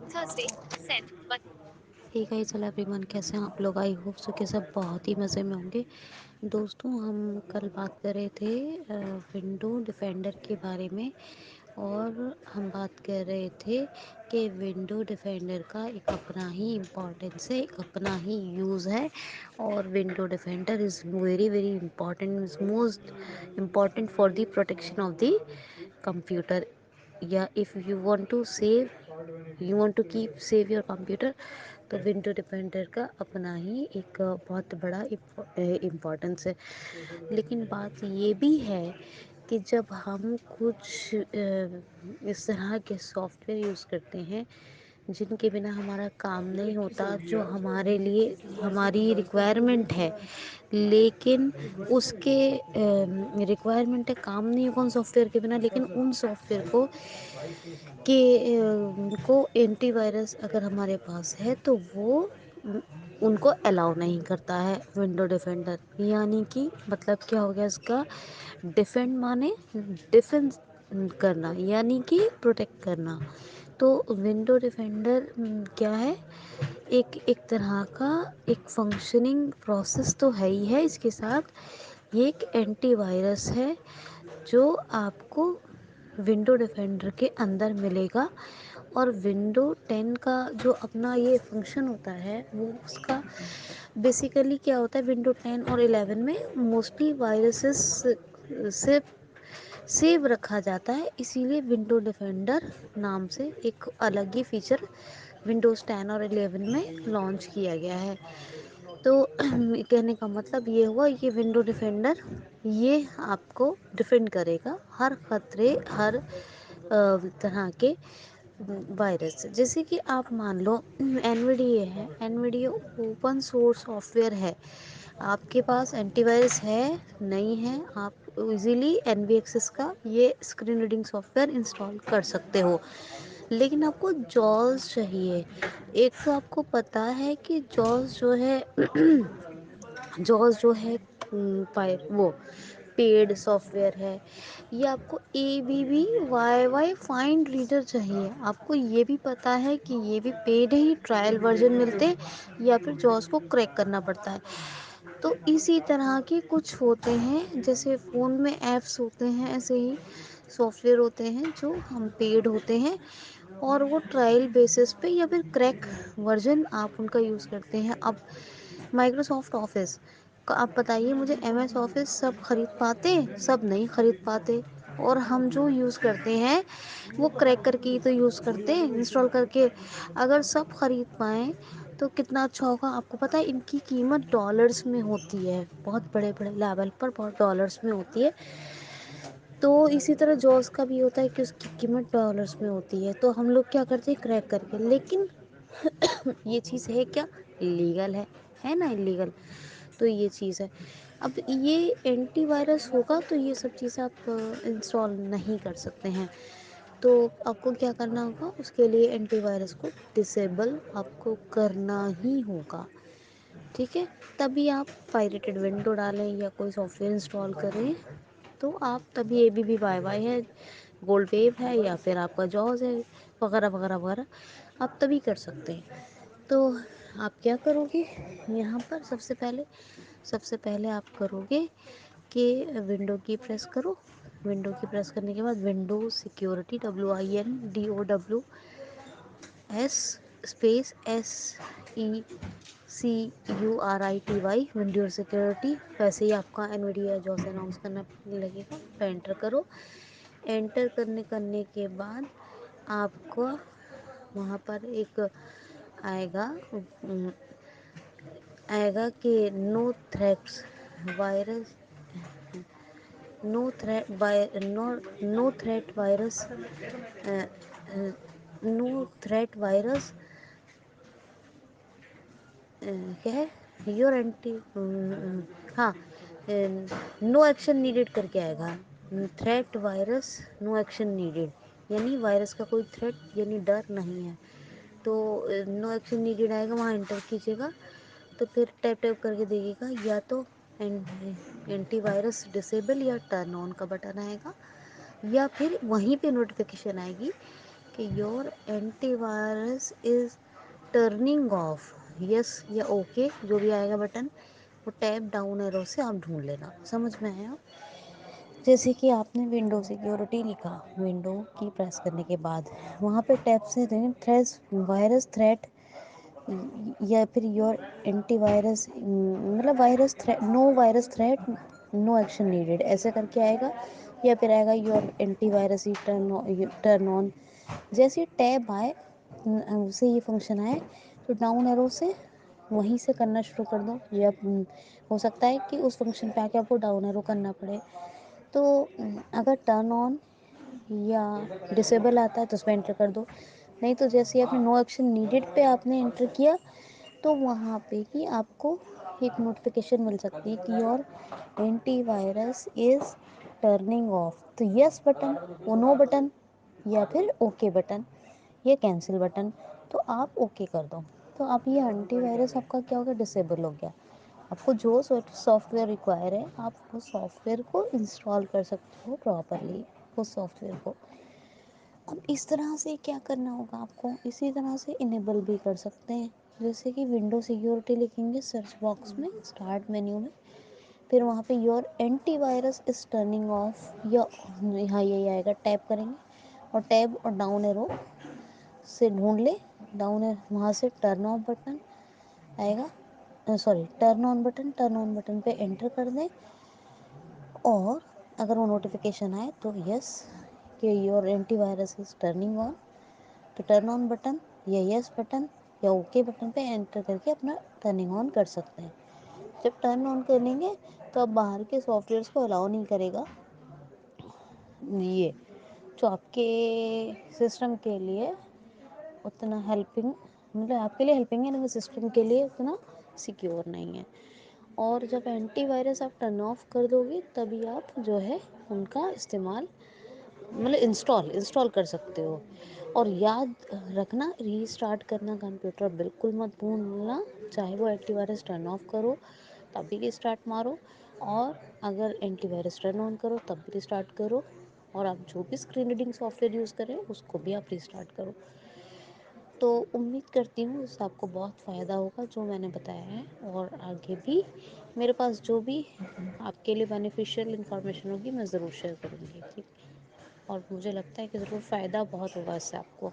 Thursday. Send. Button. Hey guys, hello everyone, कैसे हैं आप लोग? आई होप सो कि सब बहुत ही मज़े में होंगे। दोस्तों, हम कल बात कर रहे थे विंडो डिफेंडर के बारे में, और हम बात कर रहे थे कि विंडो डिफेंडर का एक अपना ही इम्पोर्टेंस है, एक अपना ही यूज़ है। और window defender is very very important, is most important for the protection of the computer, या if you want to keep save your computer, तो विंडो डिफेंडर का अपना ही एक बहुत बड़ा इम्पोर्टेंस है। लेकिन बात ये भी है कि जब हम कुछ इस तरह के सॉफ्टवेयर यूज़ करते हैं जिनके बिना हमारा काम नहीं होता, जो हमारे लिए हमारी रिक्वायरमेंट है, लेकिन उसके रिक्वायरमेंट है, काम नहीं होगा उन सॉफ्टवेयर के बिना, लेकिन उन सॉफ्टवेयर को एंटीवायरस अगर हमारे पास है तो वो उनको अलाउ नहीं करता है विंडो डिफेंडर। यानी कि मतलब क्या हो गया इसका? डिफेंड माने डिफेंस करना, यानी कि प्रोटेक्ट करना। तो विंडो डिफेंडर क्या है? एक तरह का एक फंक्शनिंग प्रोसेस तो है ही है, इसके साथ ये एक एंटीवायरस है जो आपको विंडो डिफेंडर के अंदर मिलेगा। और विंडो 10 का जो अपना ये फंक्शन होता है, वो उसका बेसिकली क्या होता है, विंडो 10 और 11 में मोस्टली वायरसेस से सेव रखा जाता है, इसीलिए विंडो डिफेंडर नाम से एक अलग ही फीचर विंडोज़ 10 और 11 में लॉन्च किया गया है। तो कहने का मतलब ये हुआ, ये विंडो डिफेंडर ये आपको डिफेंड करेगा हर खतरे, हर तरह के वायरस से। जैसे कि आप मान लो एनवीडीए है, एनवीडीए ओपन सोर्स सॉफ्टवेयर है, आपके पास एंटीवायरस है नहीं है, आप इजीली एनवीएक्सेस का ये स्क्रीन रीडिंग सॉफ्टवेयर इंस्टॉल कर सकते हो। लेकिन आपको जॉस चाहिए। एक तो आपको पता है कि जॉस जो है जॉस जो है वो पेड सॉफ्टवेयर है। ये आपको A B B Y Y FineReader चाहिए। आपको ये भी पता है कि ये भी पेड ही ट्रायल वर्जन मिलते हैं, या फिर जॉस को क्रैक करना पड़ता है। तो इसी तरह के कुछ होते हैं, जैसे फ़ोन में ऐप्स होते हैं, ऐसे ही सॉफ्टवेयर होते हैं जो हम पेड होते हैं, और वो ट्रायल बेसिस पे या फिर क्रैक वर्जन आप उनका यूज़ करते हैं। अब माइक्रोसॉफ्ट ऑफिस का आप बताइए मुझे, एम एस ऑफिस सब खरीद पाते? सब नहीं खरीद पाते। और हम जो यूज़ करते हैं वो क्रैक करके ही तो यूज़ करते हैं, इंस्टॉल करके। अगर सब खरीद पाएँ तो कितना अच्छा होगा। आपको पता है इनकी कीमत डॉलर्स में होती है, बहुत बड़े बड़े लेवल पर बहुत डॉलर्स में होती है। तो इसी तरह जॉस का भी होता है कि उसकी कीमत डॉलर्स में होती है। तो हम लोग क्या करते हैं, क्रैक करके। लेकिन ये चीज़ है क्या? लीगल है ना? इलीगल। तो ये चीज़ है। अब ये एंटीवायरस होगा तो ये सब चीज़ें आप इंस्टॉल नहीं कर सकते हैं। तो आपको क्या करना होगा, उसके लिए एंटीवायरस को डिसेबल आपको करना ही होगा। ठीक है? तभी आप पायरेटेड विंडो डालें या कोई सॉफ्टवेयर इंस्टॉल करें, तो आप तभी A B B Y Y है, गोल्ड वेव है, या फिर आपका जॉज है, वगैरह वगैरह वगैरह, आप तभी कर सकते हैं। तो आप क्या करोगे यहाँ पर? सबसे पहले आप करोगे कि विंडो की प्रेस करो। विंडो की प्रेस करने के बाद window security, WINDOWS space SECURITY, window security. वैसे ही आपका एनवीडिया जॉस अनाउंस करना लगेगा, तो एंटर करो। एंटर करने के बाद आपको वहाँ पर एक आएगा आएगा कि no threats virus, no threat virus, no threat virus क्या है, योर एंटी, हाँ, नो एक्शन नीडेड करके आएगा। Threat virus, no action needed, यानी वायरस का कोई थ्रेट यानी डर नहीं है। तो नो एक्शन नीडेड आएगा, वहाँ एंटर कीजिएगा। तो फिर टैप टैप करके देखिएगा, या तो एंटी वायरस डिसेबल या टर्न ऑन का बटन आएगा, या फिर वहीं पे नोटिफिकेशन आएगी کہ your antivirus is turning off, yes یا اوکے جو بھی آئے گا بٹن، وہ ٹیپ ڈاؤن ایرو سے آپ ڈھونڈ لینا. سمجھ میں آیا؟ جیسے کہ آپ نے ونڈو سیکیورٹی لکھا، ونڈو کی پریس کرنے کے بعد وہاں پہ ٹیپ سے وائرس تھریٹ یا پھر یور اینٹی وائرس، مطلب no virus threat no action needed ایسے کر کے آئے گا، یا پھر آئے گا your antivirus turn on. جیسے ٹیب آئے اسے یہ فنکشن آئے تو ڈاؤن ایرو سے وہیں سے کرنا شروع کر دو، یا ہو سکتا ہے کہ اس فنکشن پہ آ کے آپ کو ڈاؤن ایرو کرنا پڑے. تو اگر ٹرن آن یا ڈسیبل آتا ہے تو اس پہ انٹر کر دو، نہیں تو جیسے آپ نے نو ایکشن نیڈیڈ پہ آپ نے انٹر کیا تو وہاں پہ ہی آپ کو ایک نوٹیفیکیشن مل سکتی ہے کہ your antivirus is turning off. تو یس بٹن، وہ نو بٹن، یا پھر اوکے بٹن یا کینسل بٹن، تو آپ اوکے کر دو. تو آپ یہ اینٹی وائرس آپ کا کیا ہو گیا، ڈسیبل ہو گیا. آپ کو جو سافٹ ویئر ریکوائر ہے آپ اس سافٹ ویئر کو انسٹال کر سکتے ہو پراپرلی اس سافٹ ویئر کو. اب اس طرح سے کیا کرنا ہوگا آپ کو، اسی طرح سے انیبل بھی کر سکتے ہیں. جیسے کہ ونڈو سیکیورٹی لکھیں گے سرچ باکس میں اسٹارٹ مینیو میں، پھر وہاں پہ your antivirus is turning off, یا یہاں یہی آئے گا ٹیپ کریں گے اور ٹیب اور ڈاؤن ایرو سے ڈھونڈ لے، وہاں سے ٹرن آف بٹن آئے گا، سوری ٹرن آن بٹن پہ انٹر کر دیں. اور اگر وہ نوٹیفیکیشن آئے تو یس کہ your antivirus is turning on, تو ٹرن آن بٹن یا یس بٹن یا اوکے بٹن پہ انٹر کر کے اپنا ٹرننگ آن کر سکتے ہیں. جب ٹرن آن کر لیں گے تو اب باہر کے سافٹ ویئرس کو الاؤ نہیں کرے گا، یہ جو آپ کے سسٹم کے لیے اتنا ہیلپنگ، مطلب آپ کے لیے ہیلپنگ ہے لیکن سسٹم کے لیے اتنا سیکیور نہیں ہے. اور جب اینٹی وائرس آپ ٹرن آف کر دو گے تبھی آپ جو ہے ان کا استعمال، مطلب انسٹال کر سکتے ہو. اور یاد رکھنا، ری اسٹارٹ کرنا کمپیوٹر بالکل مت بھولنا، چاہے وہ اینٹی وائرس ٹرن آف کرو تب بھی ری اسٹارٹ مارو، اور اگر اینٹی وائرس ٹرن آن کرو تب بھی ری اسٹارٹ کرو، اور آپ جو بھی screen reading soft where use کریں اس کو بھی آپ ری اسٹارٹ کرو. تو امید کرتی ہوں اس سے آپ کو بہت فائدہ ہوگا جو میں نے بتایا ہے، اور آگے بھی میرے پاس جو بھی آپ کے لیے بینیفیشیل انفارمیشن ہوگی میں ضرور شیئر کروں گی. ٹھیک، اور مجھے لگتا ہے کہ ضرور فائدہ بہت ہوگا اس سے آپ کو.